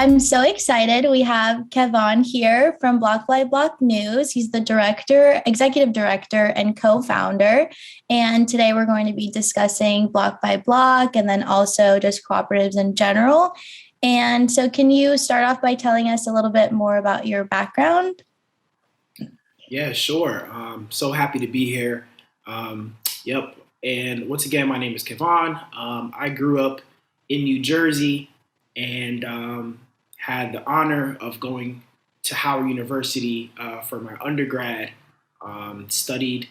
I'm so excited. We have Kevon here from Bloc By Block News. He's the executive director, and co-founder. And today we're going to be discussing Bloc By Block and then also just cooperatives in general. And so can you start off by telling us a little bit more about your background? Yeah, sure. So happy to be here. Yep. And once again, my name is Kevon. I grew up in New Jersey and had the honor of going to Howard University for my undergrad. Studied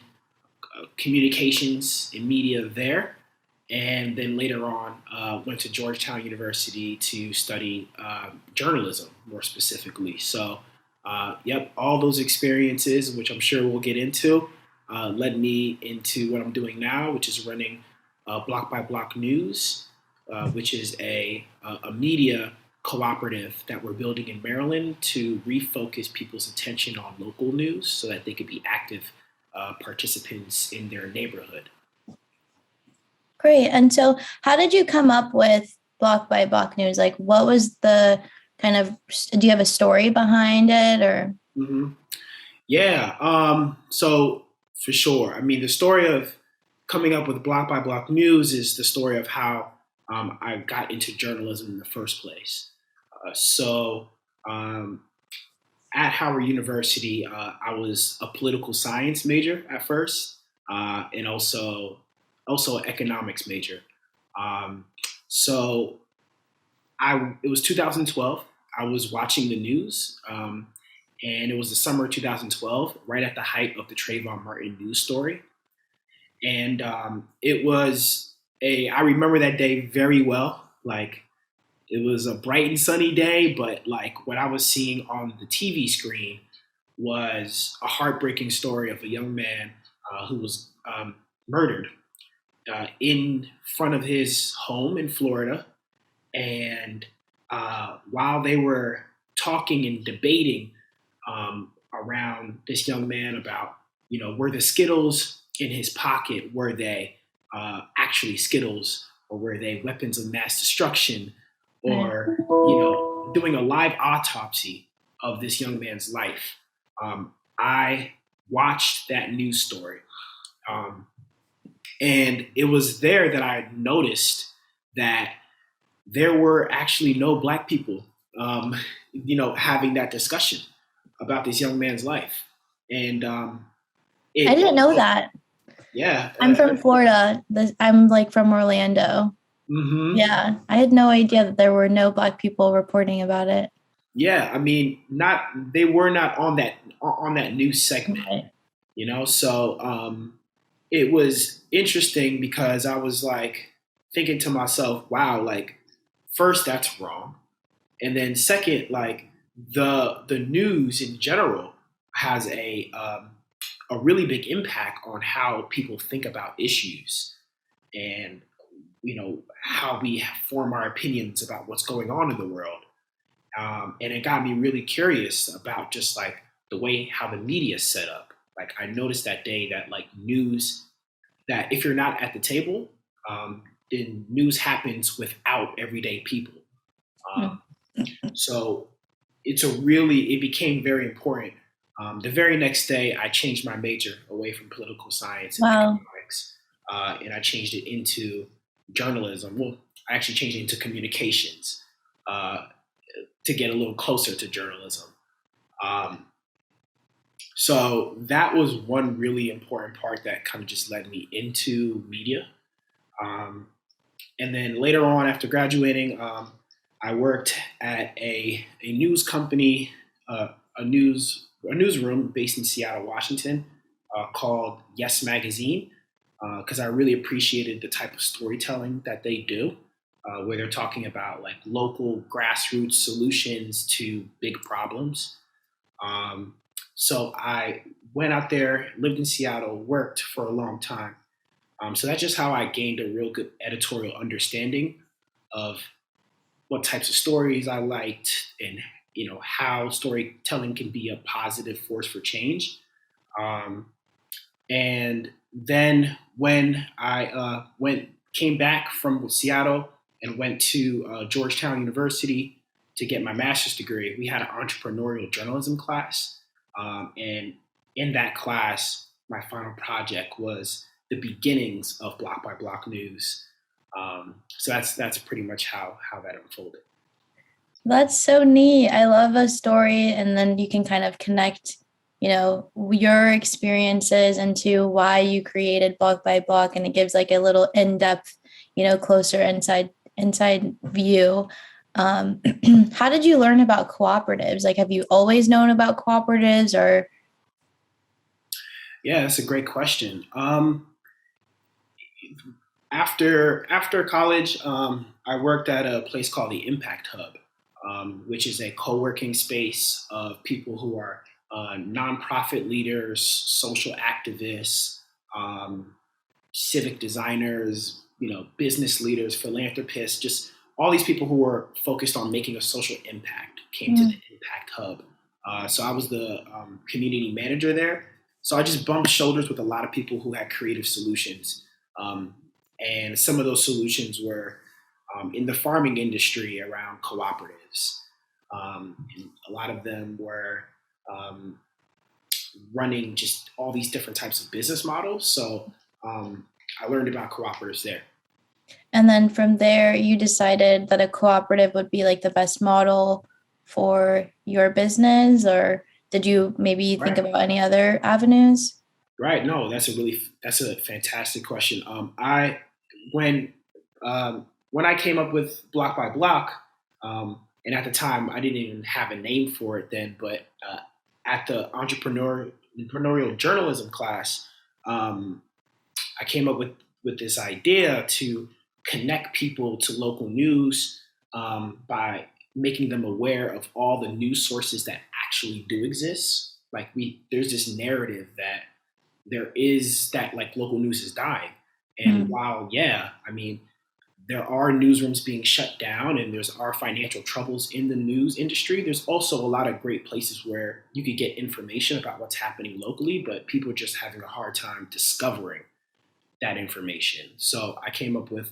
communications and media there, and then later on went to Georgetown University to study journalism more specifically. So, yep, all those experiences, which I'm sure we'll get into, led me into what I'm doing now, which is running Bloc By Block News, which is a media cooperative that we're building in Maryland to refocus people's attention on local news so that they could be active participants in their neighborhood. Great. And so how did you come up with Bloc By Block News? Like, what was the do you have a story behind it or? Mm-hmm. Yeah. So for sure. I mean, the story of coming up with Bloc By Block News is the story of how I got into journalism in the first place. At Howard University, I was a political science major at first, and also an economics major. Um, so it was 2012. I was watching the news, and it was the summer of 2012, right at the height of the Trayvon Martin news story. And I remember that day very well. Like, it was a bright and sunny day, but like what I was seeing on the TV screen was a heartbreaking story of a young man who was murdered in front of his home in Florida. And while they were talking and debating around this young man about, were the Skittles in his pocket, were they actually Skittles, or were they weapons of mass destruction, or, doing a live autopsy of this young man's life. I watched that news story. And it was there that I noticed that there were actually no Black people, having that discussion about this young man's life. And I didn't know that. Yeah. I'm from Florida. I'm like from Orlando. Mm-hmm. Yeah, I had no idea that there were no Black people reporting about it. Yeah, I mean, they were not on that news segment, Right. So it was interesting because I was like thinking to myself, wow, like first that's wrong, and then second, like the news in general has a really big impact on how people think about issues, and how we form our opinions about what's going on in the world. And it got me really curious about just like the way how the media is set up. Like, I noticed that day that like news, that if you're not at the table, then news happens without everyday people. Um, so it became very important. The very next day, I changed my major away from political science and Wow. economics, and I changed it into journalism. Well, I actually changed it into communications to get a little closer to journalism. Um, so that was one really important part that kind of just led me into media. Um, and then later on, after graduating, I worked at a news company, a newsroom based in Seattle, Washington, called Yes Magazine, because I really appreciated the type of storytelling that they do, where they're talking about like local grassroots solutions to big problems. So I went out there, lived in Seattle, worked for a long time. So that's just how I gained a real good editorial understanding of what types of stories I liked, and how storytelling can be a positive force for change. Um, and then when I came back from Seattle and went to Georgetown University, to get my master's degree, we had an entrepreneurial journalism class. And in that class, my final project was the beginnings of Bloc By Block News. So that's pretty much how that unfolded. That's so neat. I love a story, and then you can kind of connect, your experiences into why you created Block by Block, and it gives like a little in-depth, closer inside view. How did you learn about cooperatives? Like, have you always known about cooperatives, or? Yeah, that's a great question. After college, I worked at a place called the Impact Hub, which is a co-working space of people who are nonprofit leaders, social activists, civic designers, business leaders, philanthropists, just all these people who were focused on making a social impact came to the Impact Hub. So I was the community manager there. So I just bumped shoulders with a lot of people who had creative solutions. And some of those solutions were in the farming industry around cooperatives. And a lot of them were running just all these different types of business models. So I learned about cooperatives there. And then from there, you decided that a cooperative would be like the best model for your business, or did you maybe think about any other avenues? Right. No, that's a fantastic question. When I came up with Bloc By Block, and at the time I didn't even have a name for it then, but at the entrepreneurial journalism class, I came up with this idea to connect people to local news by making them aware of all the news sources that actually do exist. Like there's this narrative that like local news is dying. And while, I mean, there are newsrooms being shut down and there's our financial troubles in the news industry, there's also a lot of great places where you could get information about what's happening locally, but people are just having a hard time discovering that information. So I came up with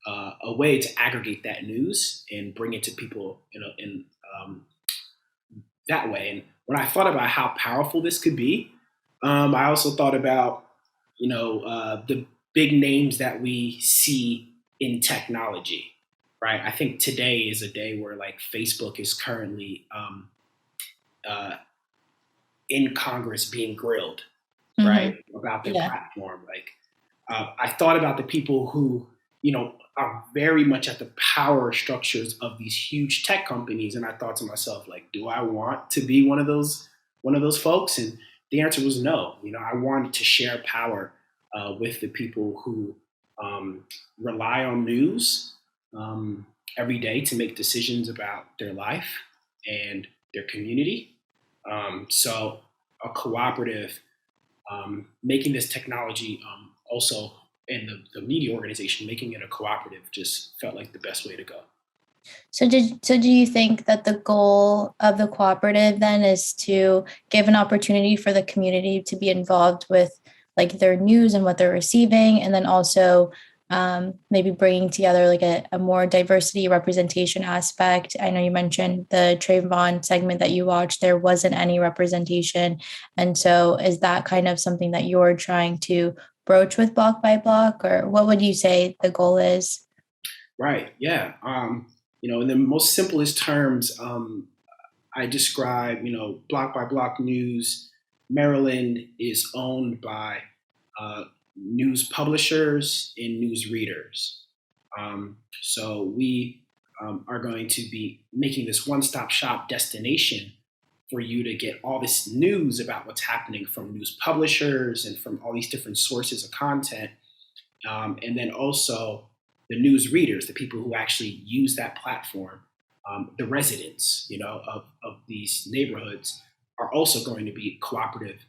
a way to aggregate that news and bring it to people in that way. And when I thought about how powerful this could be, I also thought about, the big names that we see in technology, right? I think today is a day where like Facebook is currently in Congress being grilled, right, about their platform. Like, I thought about the people who, are very much at the power structures of these huge tech companies, and I thought to myself, like, do I want to be one of those folks? And the answer was no. I wanted to share power with the people who rely on news every day to make decisions about their life and their community. So a cooperative, making this technology also, and the media organization making it a cooperative, just felt like the best way to go. So do you think that the goal of the cooperative then is to give an opportunity for the community to be involved with like their news and what they're receiving, and then also maybe bringing together like a more diversity representation aspect? I know you mentioned the Trayvon segment that you watched, there wasn't any representation. And so is that kind of something that you're trying to broach with Bloc by Block, or what would you say the goal is? Right. Yeah. In the most simplest terms, I describe, Bloc By Block News. Maryland is owned by news publishers and news readers. So we are going to be making this one-stop shop destination for you to get all this news about what's happening from news publishers and from all these different sources of content. And then also the news readers, the people who actually use that platform, the residents, of these neighborhoods are also going to be cooperative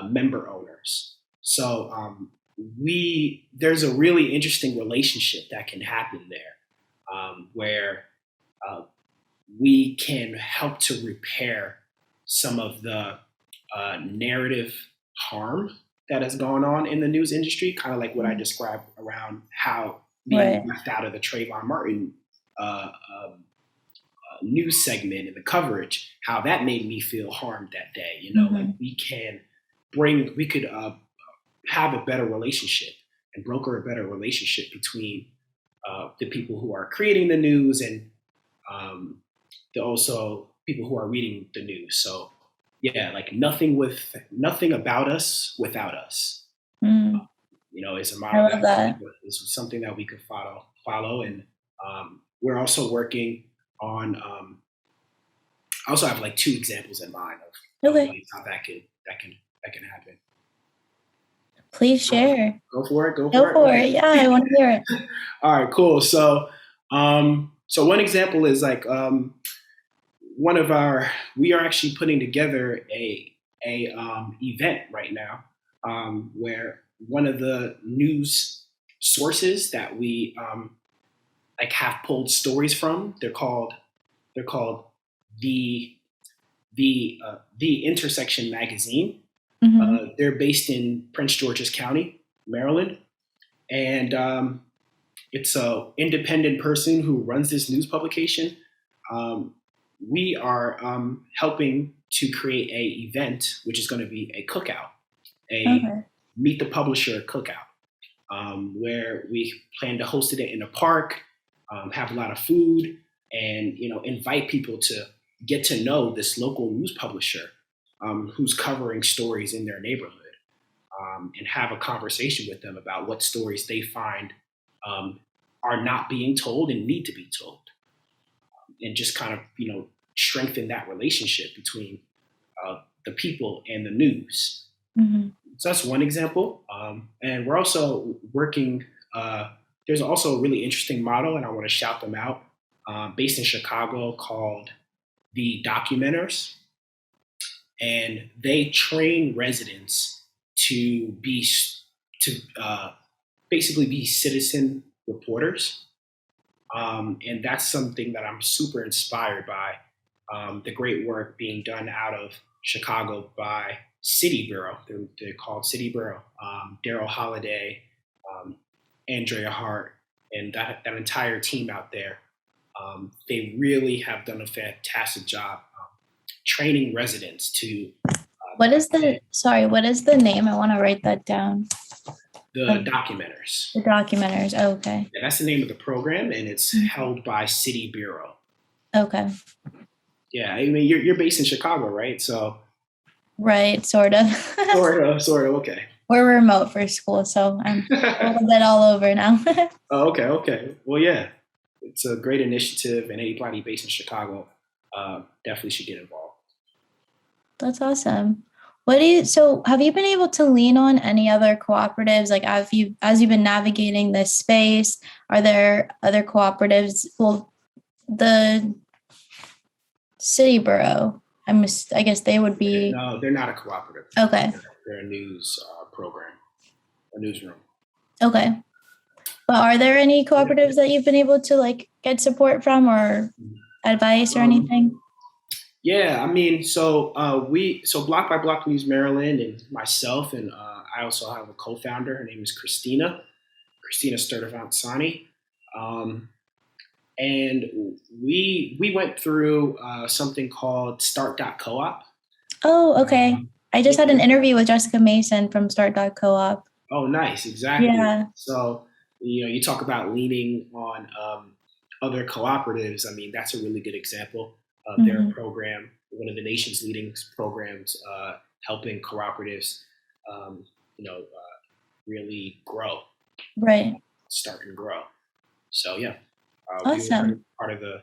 member owners. So there's a really interesting relationship that can happen there, where we can help to repair some of the narrative harm that has gone on in the news industry, kind of like what I described around how being left out of the Trayvon Martin news segment and the coverage, how that made me feel harmed that day. Like we could have a better relationship and broker a better relationship between the people who are creating the news and also people who are reading the news. So yeah, like nothing about us without us. It's a model that is something that we could follow, and we're also working on. I also have like 2 examples in mind of ways how that can happen. Please share. Go for it. Go for it. Yeah, I want to hear it. All right, cool. So, so one example is like we are actually putting together a event right now where one of the news sources that we like have pulled stories from, they're called the Intersection magazine. They're based in Prince George's County, Maryland, and it's an independent person who runs this news publication. We are helping to create a event, which is going to be a cookout, Meet the Publisher cookout, where we plan to host it in a park, have a lot of food, and invite people to get to know this local news publisher who's covering stories in their neighborhood, and have a conversation with them about what stories they find are not being told and need to be told, and just kind of strengthen that relationship between the people and the news. So that's one example, and we're also working. There's also a really interesting model, and I want to shout them out, based in Chicago, called the Documenters, and they train residents to basically be citizen reporters, and that's something that I'm super inspired by. The great work being done out of Chicago by City Bureau. They're called City Bureau. Daryl Holiday, Andrea Hart, and that entire team out there. They really have done a fantastic job training residents to. What is the name? I want to write that down. The Documenters. The Documenters. Oh, okay. Yeah, that's the name of the program, and it's held by City Bureau. Okay. Yeah, I mean you're based in Chicago, right? So. Right, sort of. sort of. Okay. We're remote for school, so I'm a little bit all over now. Oh, okay. Well, yeah, it's a great initiative, and anybody based in Chicago definitely should get involved. That's awesome. So have you been able to lean on any other cooperatives? Like as you've been navigating this space, are there other cooperatives? Well, the City Bureau, I guess they would be. No, they're not a cooperative. Okay. They're a news program, a newsroom. Okay. But are there any cooperatives that you've been able to like get support from or advice or anything? Yeah, I mean, so Bloc By Block News Maryland, and myself, and I also have a co-founder. Her name is Christina Sturdivant-Sani. And we went through something called Start.coop. Oh, okay. I just had an interview with Jessica Mason from Start.coop. Oh, nice. Exactly. Yeah. So, you talk about leaning on other cooperatives. I mean, that's a really good example of their program, one of the nation's leading programs, helping cooperatives, really grow. Right. Start and grow. So, yeah. Awesome. We were part of the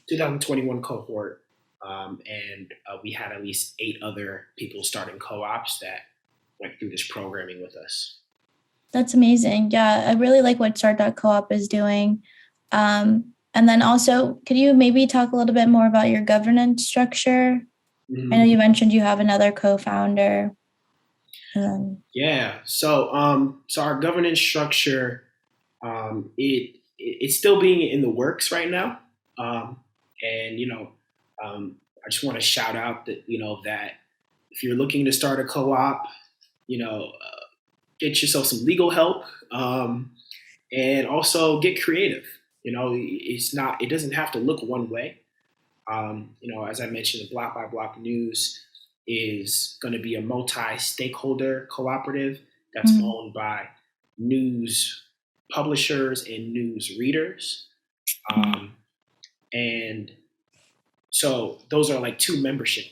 2021 cohort, and we had at least 8 other people starting co-ops that went through this programming with us. That's amazing. Yeah, I really like what Start.coop is doing. And then also, could you maybe talk a little bit more about your governance structure? I know you mentioned you have another co-founder. Yeah. So our governance structure, it's still being in the works right now. And I just want to shout out that, that if you're looking to start a co-op, get yourself some legal help, and also get creative. It doesn't have to look one way. As I mentioned, the Block by Block News is going to be a multi-stakeholder cooperative that's Mhm. owned by news publishers and news readers. And so those are like two membership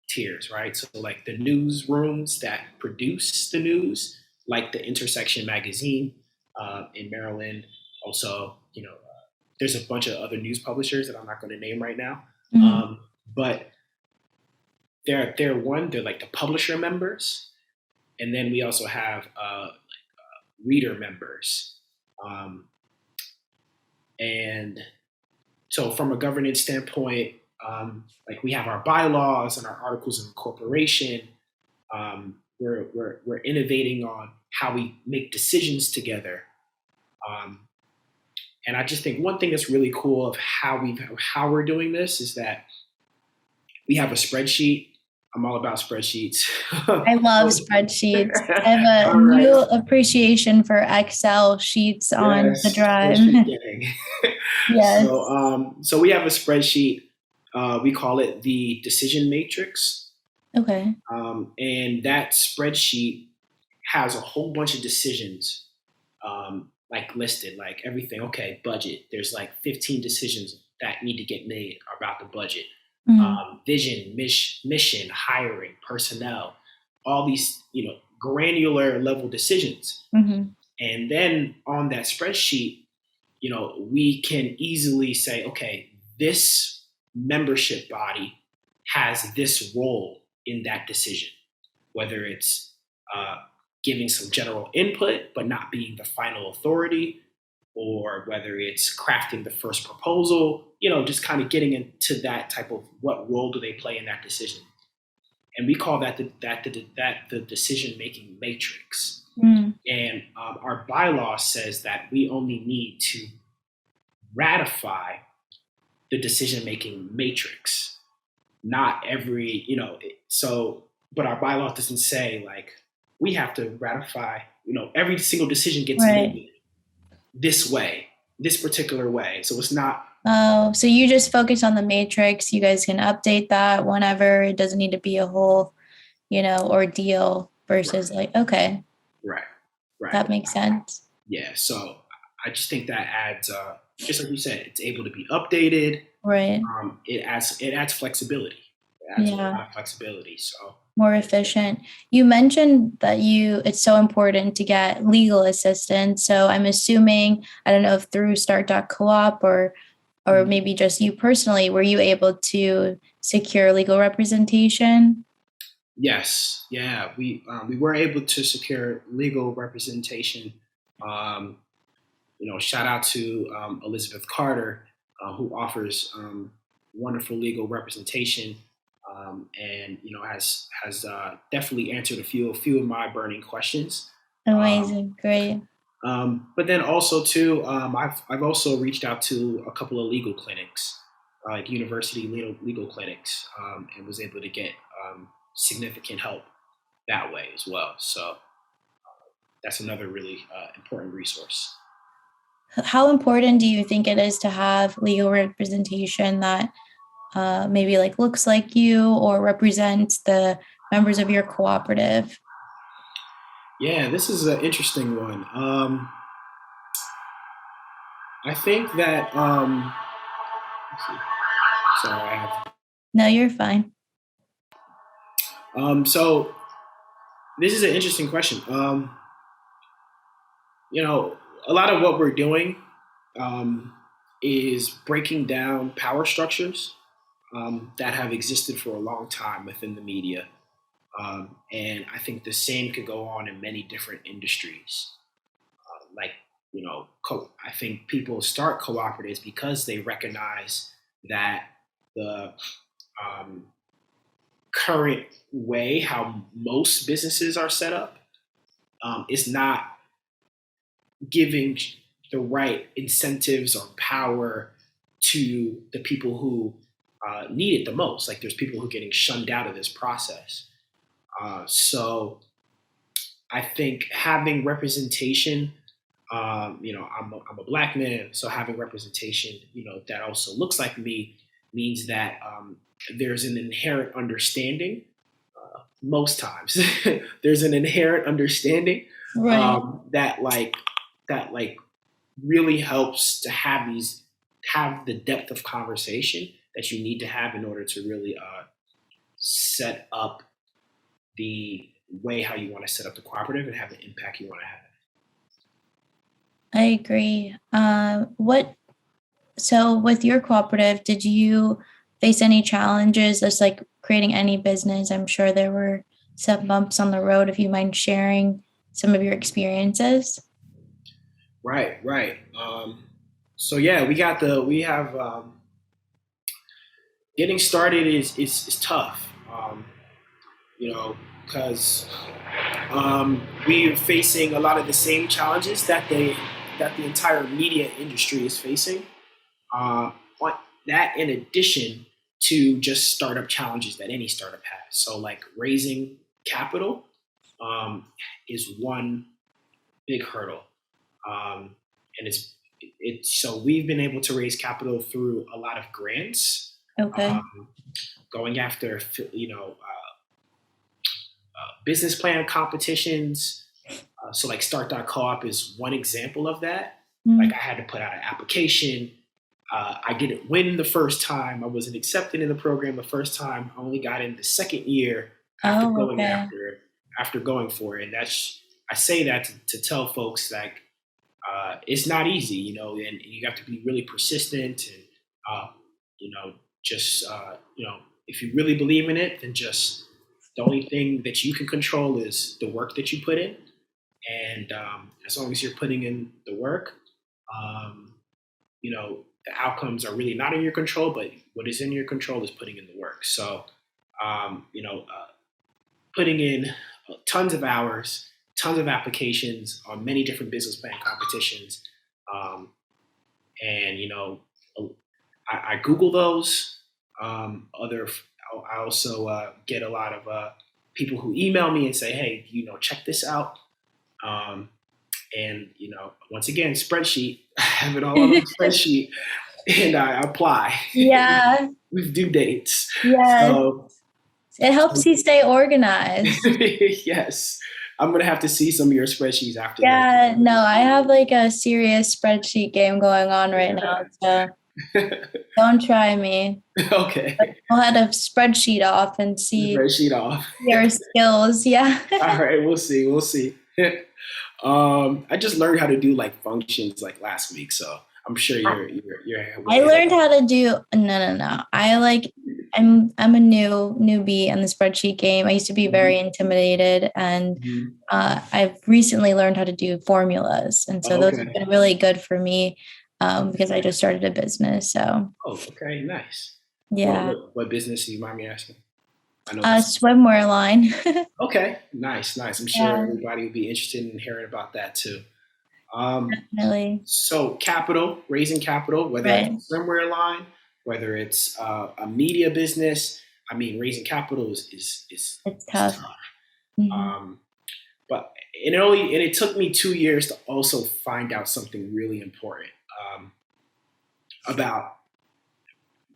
tiers, right? So like the newsrooms that produce the news, like the Intersection magazine in Maryland. Also, there's a bunch of other news publishers that I'm not going to name right now. Mhm. Um, but they're like the publisher members, and then we also have reader members. Um, and so from a governance standpoint, like we have our bylaws and our articles of incorporation. We're innovating on how we make decisions together. Um, and I just think one thing that's really cool of how we're doing this is that we have a spreadsheet. I'm all about spreadsheets. I love spreadsheets. I have a All right. new appreciation for Excel sheets on the Yes, drive. spreadsheet gang. Yes. So we have a spreadsheet. We call it the decision matrix. Okay. And that spreadsheet has a whole bunch of decisions like listed, like everything. Okay, budget. There's like 15 decisions that need to get made about the budget. Mhm. Vision, mission, hiring, personnel, all these, granular level decisions. Mhm. And then on that spreadsheet, we can easily say, okay, this membership body has this role in that decision, whether it's uh, giving some general input but not being the final authority, or whether it's crafting the first proposal, just kind of getting into that type of what role do they play in that decision. And we call that the decision making matrix. Mm. And our bylaw says that we only need to ratify the decision making matrix, not every, so, but our bylaw doesn't say like we have to ratify, every single decision gets Right. made this way, this particular way. So it's not. Oh, so you just focus on the matrix. You guys can update that whenever. It doesn't need to be a whole, ordeal versus Right, like, okay, right, right. that makes sense. Yeah. So I just think that adds, just like you said, it's able to be updated. Right. It adds flexibility. It adds a Yeah. lot of flexibility. So More efficient. You mentioned that it's so important to get legal assistance. So I'm assuming, I don't know if through start.coop or maybe just you personally, were you able to secure legal representation? yes, yeah, we were able to secure legal representation. Um, shout out to Elizabeth Carter, who offers wonderful legal representation, and has definitely answered a few of my burning questions. Um, Amazing. Great. but then also too, I've also reached out to a couple of legal clinics, like university legal clinics, and was able to get significant help that way as well. So that's another really important resource. How important do you think it is to have legal representation that maybe like looks like you or represents the members of your cooperative? Yeah, this is an interesting one. I think that let's see. Sorry, I have. No, you're fine. So this is an interesting question. A lot of what we're doing um, is breaking down power structures that have existed for a long time within the media. And I think the same could go on in many different industries. Like, I think people start cooperatives because they recognize that the um, current way how most businesses are set up is not giving the right incentives or power to the people who need it the most. Like there's people who are getting shunned out of this process. So I think having representation, I'm a black man, so having representation, that also looks like me means that there's an inherent understanding. Most times, there's an inherent understanding Right. that like really helps to have the depth of conversation that you need to have in order to really set up the way how you want to set up the cooperative and have the impact you want to have. I agree. So with your cooperative, did you face any challenges just like creating any business? I'm sure there were some bumps on the road. If you mind sharing some of your experiences. Right. So yeah, we have getting started is tough. You know, because we're facing a lot of the same challenges that the entire media industry is facing. Uh, on that, in addition to just startup challenges that any startup has. So, like raising capital is one big hurdle, and it's so we've been able to raise capital through a lot of grants, Okay. going after business plan competitions. So like Start.coop is one example of that. Like I had to put out an application. I didn't win the first time. I wasn't accepted in the program the first time. I only got in the second year after after going for it. And I say that to tell folks like it's not easy, and you have to be really persistent and just if you really believe in it, then just the only thing that you can control is the work that you put in. And as long as you're putting in the work, um, the outcomes are really not in your control, but what is in your control is putting in the work. So, putting in tons of hours, tons of applications on many different business plan competitions. Um, and, I Google those. I also get a lot of people who email me and say, hey, check this out. And once again, spreadsheet. I have it all on a spreadsheet, and I apply. Yeah. With due dates. Yeah. So it helps you stay organized. Yes, I'm gonna have to see some of your spreadsheets after. Yeah. No, I have like a serious spreadsheet game going on right now. So don't try me. Okay. We'll have a spreadsheet off and see spreadsheet off your skills. Yeah. All right, we'll see. I just learned how to do like functions like last week, so I'm sure you're I learned how to do no. I'm a newbie in the spreadsheet game. I used to be very intimidated, and I've recently learned how to do formulas, and so those have been really good for me because I just started a business. So okay, nice. Yeah. What business do you mind me asking? I know swimwear line. Okay, nice. I'm sure everybody would be interested in hearing about that too. Definitely. So raising capital, whether it's a swimwear line, whether it's a media business. I mean, raising capital is tough. Mm-hmm. But it took me 2 years to also find out something really important about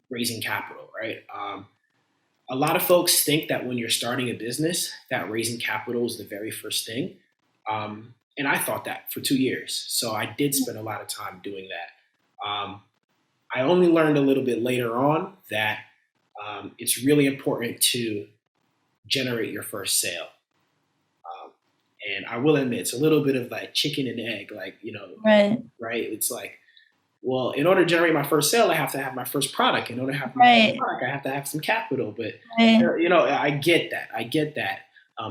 raising capital, right? A lot of folks think that when you're starting a business, that raising capital is the very first thing. And I thought that for 2 years. So I did spend a lot of time doing that. I only learned a little bit later on that it's really important to generate your first sale. And I will admit, it's a little bit of like chicken and egg, like, right? It's like, well, in order to generate my first sale, I have to have my first product. In order to have my first product, I have to have some capital. But, I get that.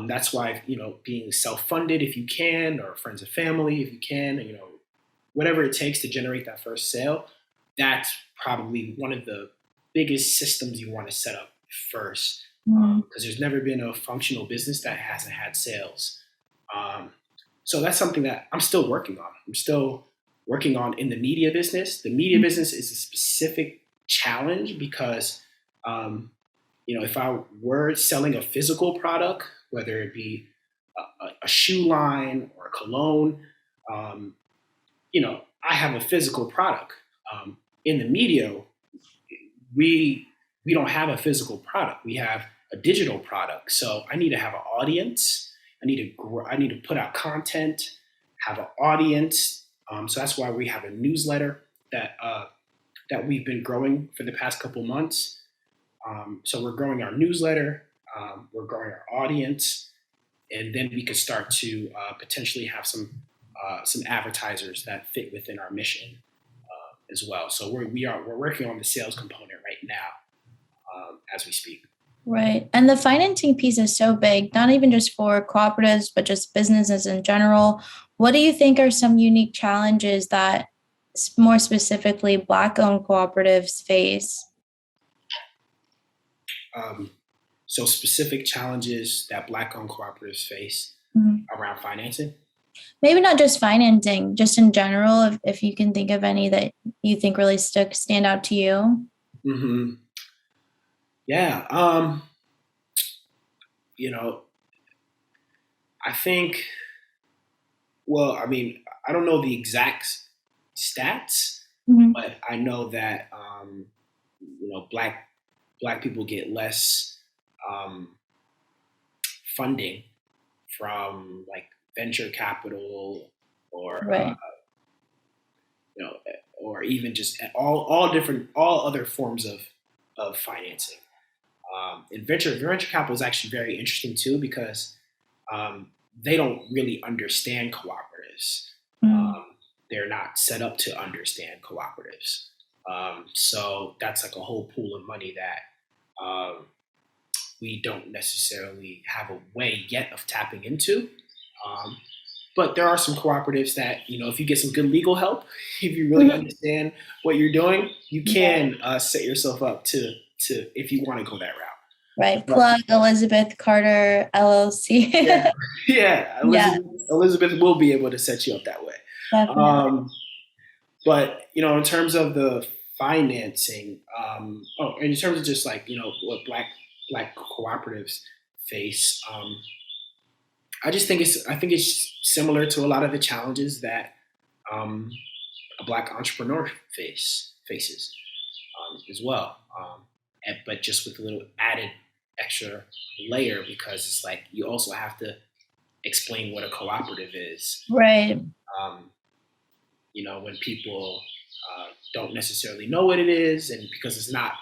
That's why, being self-funded if you can, or friends and family if you can, whatever it takes to generate that first sale, that's probably one of the biggest systems you want to set up first. Because there's never been a functional business that hasn't had sales. So that's something that I'm still working on. I'm still working on in the media business. The media business is a specific challenge because, if I were selling a physical product, whether it be a shoe line or a cologne, I have a physical product. In the media, we don't have a physical product. We have a digital product. So I need to have an audience. I need to put out content, have an audience. So that's why we have a newsletter that we've been growing for the past couple months. So we're growing our newsletter, we're growing our audience, and then we could start to potentially have some advertisers that fit within our mission as well. So we're working on the sales component right now as we speak. Right. And the financing piece is so big, not even just for cooperatives, but just businesses in general. What do you think are some unique challenges that more specifically Black-owned cooperatives face? So specific challenges that Black-owned cooperatives face around financing? Maybe not just financing, just in general, if you can think of any that you think really stand out to you. Mm-hmm. Yeah. I think, I don't know the exact stats, but I know that, black people get less funding from like venture capital or, right. Or even just all other forms of financing. And venture capital is actually very interesting too, because they don't really understand cooperatives. They're not set up to understand cooperatives. So that's like a whole pool of money that we don't necessarily have a way yet of tapping into. But there are some cooperatives that, if you get some good legal help, if you really understand what you're doing, you can set yourself up to if you want to go that route. Right. Plug Elizabeth Carter LLC. Yeah. Elizabeth will be able to set you up that way. But, in terms of the financing, in terms of just like, what black cooperatives face, I think it's similar to a lot of the challenges that a Black entrepreneur faces as well. But just with a little added extra layer, because it's like you also have to explain what a cooperative is. Right. When people don't necessarily know what it is, and because it's not,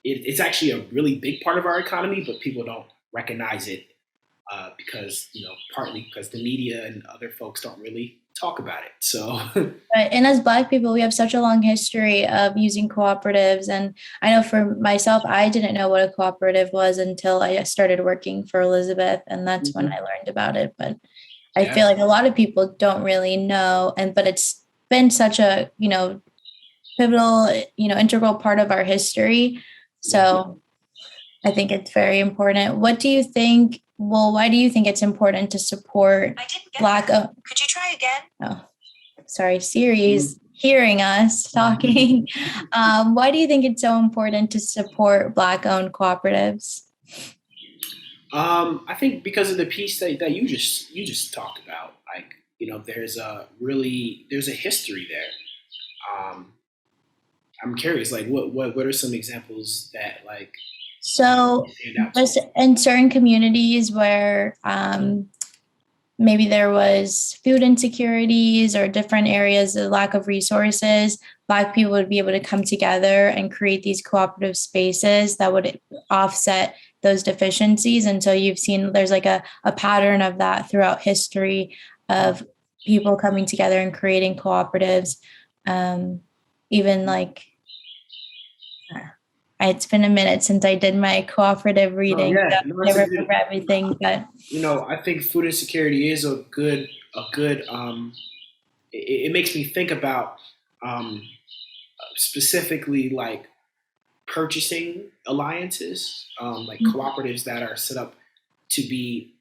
it's actually a really big part of our economy, but people don't recognize it because, partly because the media and other folks don't really talk about it. So, right. And as Black people, we have such a long history of using cooperatives. And I know for myself, I didn't know what a cooperative was until I started working for Elizabeth. And that's when I learned about it. But I feel like a lot of people don't really know. But it's been such a, pivotal, integral part of our history. So I think it's very important. What do you think? Well, why do you think it's important to support Black? Could you try again? Oh, sorry, Siri's hearing us talking. Why do you think it's so important to support Black-owned cooperatives? I think because of the piece that you just talked about. Like, there's a history there. I'm curious, like, what are some examples that like? So just in certain communities where maybe there was food insecurities or different areas of lack of resources, Black people would be able to come together and create these cooperative spaces that would offset those deficiencies. And so you've seen there's like a pattern of that throughout history of people coming together and creating cooperatives. Even like, it's been a minute since I did my cooperative reading. So I never remember everything, but I think food insecurity is a good. It makes me think about specifically like purchasing alliances, like cooperatives that are set up to be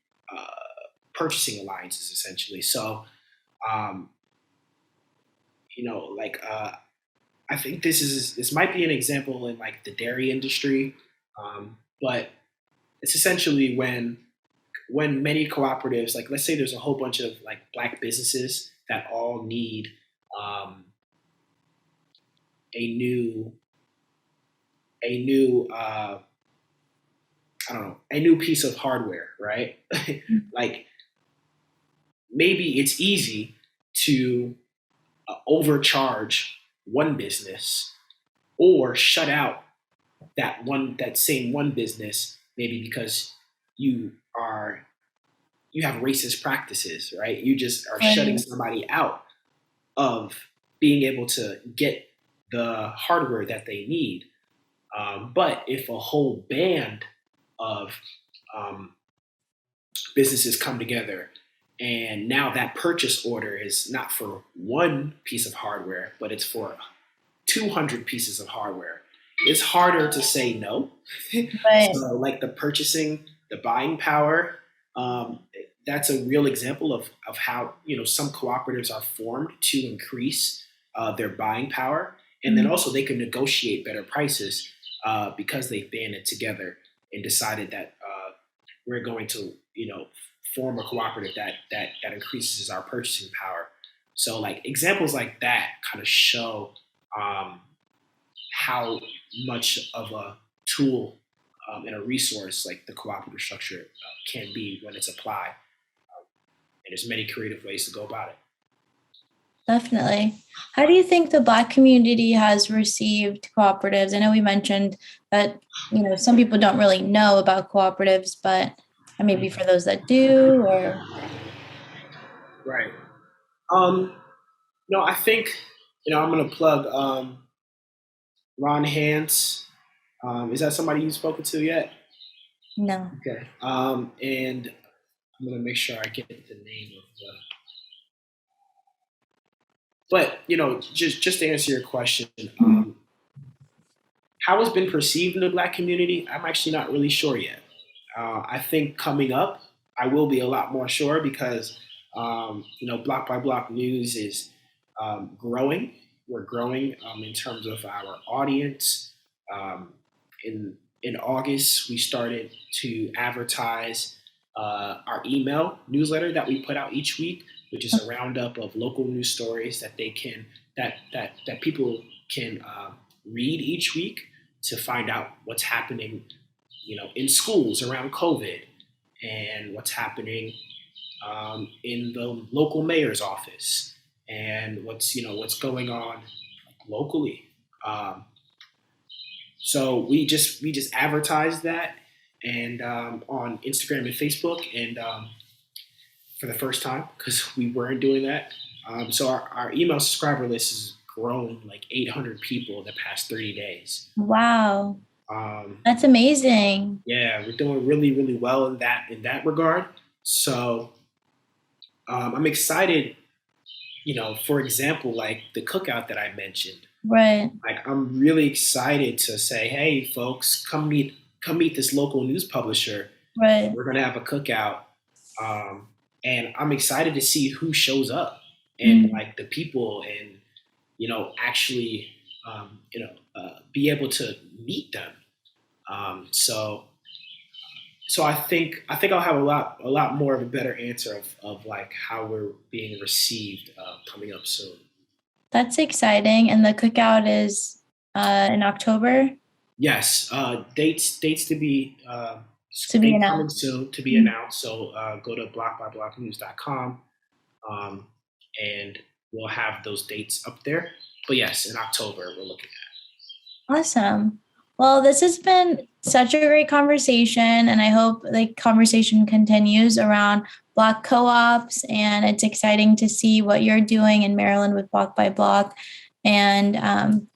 purchasing alliances, essentially. So, I think this might be an example in like the dairy industry, but it's essentially when many cooperatives, like let's say there's a whole bunch of like Black businesses that all need a new a new I don't know, a new piece of hardware, right? Like maybe it's easy to overcharge one business or shut out that same one business, maybe because you are you have racist practices, right? You just are shutting Right. somebody out of being able to get the hardware that they need. But if a whole band of um, businesses come together and now that purchase order is not for one piece of hardware, but it's for 200 pieces of hardware, it's harder to say no. Right. So, like the buying power, um, that's a real example of how some cooperatives are formed to increase their buying power, and then Mm. also they can negotiate better prices because they've banded together and decided that we're going to form a cooperative that increases our purchasing power. So, like examples like that kind of show um, how much of a tool and a resource like the cooperative structure can be when it's applied. And there's many creative ways to go about it. Definitely. How do you think the Black community has received cooperatives? I know we mentioned that, some people don't really know about cooperatives, but maybe for those that do, or Right. Um, no, I think I'm going to plug Ron Hans. Is that somebody you've spoken to yet? no. Okay. And I'm going to make sure I get the name of the. But just to answer your question, Mhm. how it's been perceived in the Black community, I'm actually not really sure yet. I think coming up, I will be a lot more sure because Block by Block News is growing. We're growing in terms of our audience. Um, in August, we started to advertise our email newsletter that we put out each week, which is a roundup of local news stories that they can that people can read each week to find out what's happening, in schools around COVID, and what's happening in the local mayor's office, and what's going on locally. Um, so we just advertised that, and on Instagram and Facebook, and for the first time because we weren't doing that. So our email subscriber list has grown like 800 people in the past 30 days. Wow, Um, that's amazing. yeah, we're doing really, really well in that regard. So I'm excited. For example, like the cookout that I mentioned. Right, Like I'm really excited to say, hey, folks, come meet this local news publisher. right. We're gonna have a cookout, um, and I'm excited to see who shows up and Mm. like the people, and actually be able to meet them. So I think I'll have a lot more of a better answer of like how we're being received coming up soon. That's exciting. And the cookout is in October Yes, dates to be to be date coming announced. soon to be Mm. announced. So go to blockbyblocknews.com, um, and we'll have those dates up there. But yes, in October we're looking Awesome. Well, this has been such a great conversation, and I hope the conversation continues around block co-ops. And it's exciting to see what you're doing in Maryland with Block by Block, and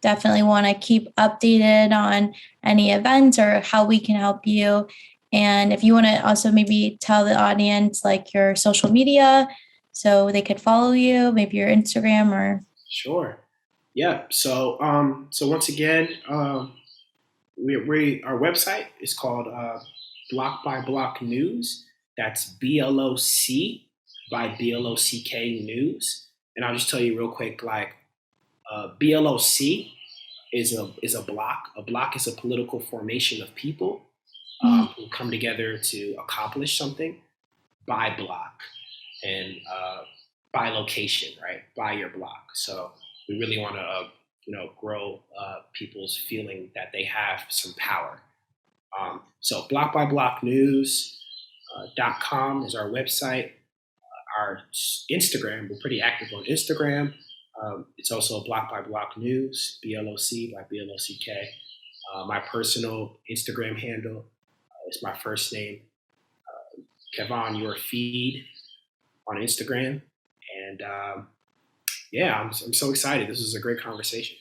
definitely want to keep updated on any events or how we can help you. And if you want to also maybe tell the audience like your social media so they could follow you, maybe your Instagram or. Sure. Yeah. So once again, we our website is called Block by Block News. That's BLOC by BLOCK News. And I'll just tell you real quick, like BLOC is a block. A block is a political formation of people who come together to accomplish something by block, and by location, right? By your block. So we really want to grow people's feeling that they have some power. So Bloc By Block News.com is our website. Our Instagram, we're pretty active on Instagram. It's also Bloc By Block News, BLOC by BLOCK. My personal Instagram handle is my first name, Kevon Your Feed on Instagram. And I'm so excited. This was a great conversation.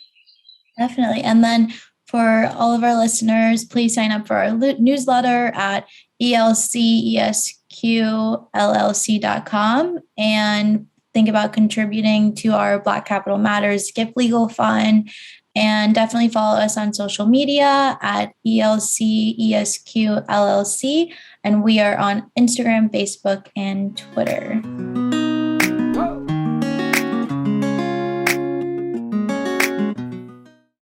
Definitely. And then for all of our listeners, please sign up for our newsletter at elcesqllc.com and think about contributing to our Black Capital Matters Gift Legal Fund. And definitely follow us on social media at ELCESQ LLC. And we are on Instagram, Facebook, and Twitter.